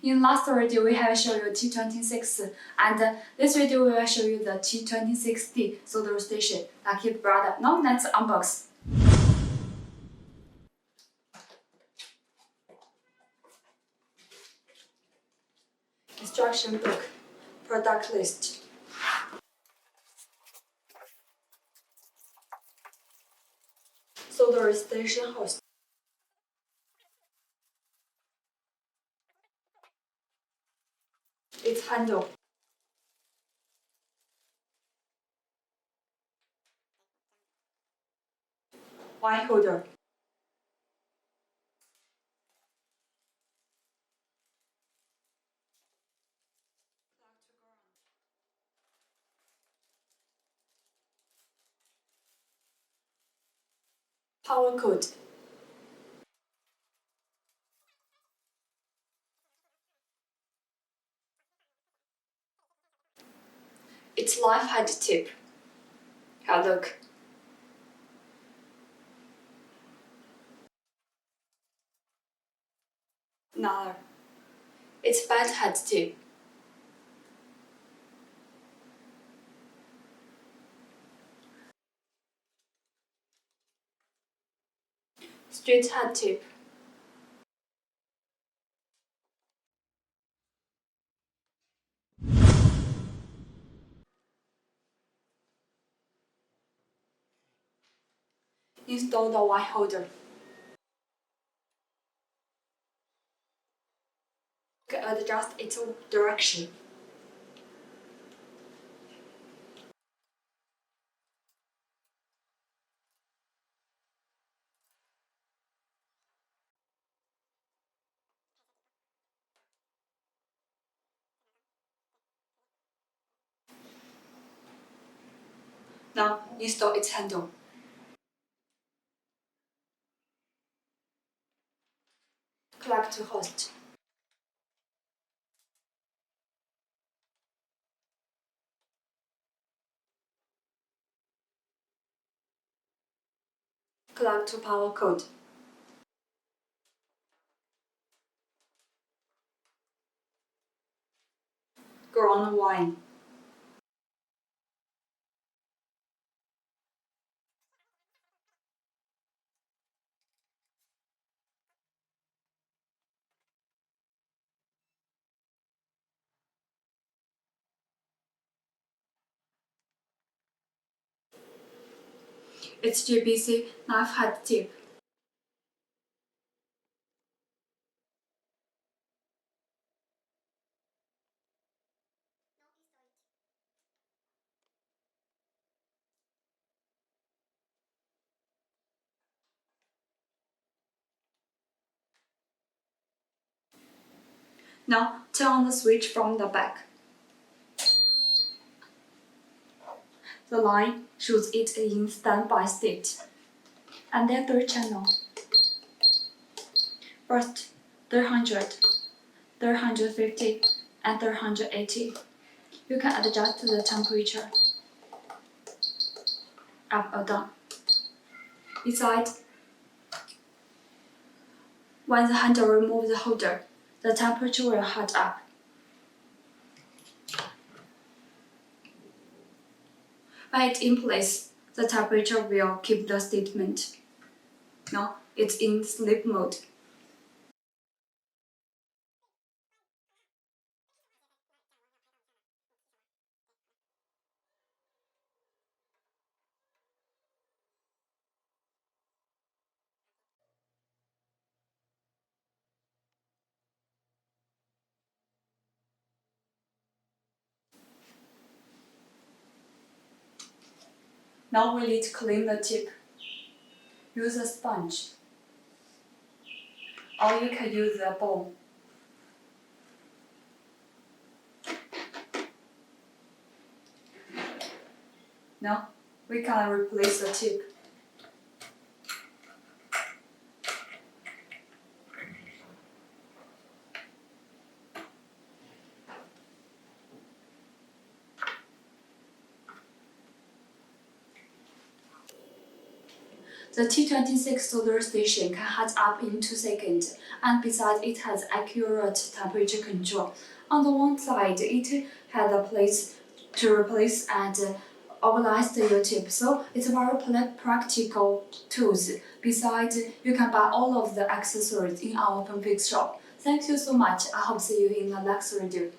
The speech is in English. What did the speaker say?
In last video, we have shown you T26, and this video we will show you the T26D solder station that keep product. Now let's unbox. Instruction book, product list. Solder station host. Its handle. Wire holder. Power cord. Its live head tip. Have a look. Another. Its bent head tip. Straight head tip. Install the wire holder. You can adjust its direction. Now install its handle. Plug to host. Plug to power cord. Ground wire. It's JBC knife head tip. Now turn on the switch from the back. The line shows it in standby state. And there are 3 channels. First, 300, 350, and 380. You can adjust the temperature up or down. Inside, when the handle removes the holder, the temperature will heat up. When it's in place, the temperature will keep the statement. Now it's in sleep mode. Now we need to clean the tip. Use a sponge, or you can use a bowl. Now we can replace the tip. The T26 soldering station can heat up in 2 seconds, and besides it has accurate temperature control. On the one side, it has a place to replace and organize your tip, so it's a very practical tools. Besides, you can buy all of the accessories in our open fix shop. Thank you so much. I hope to see you in the next video.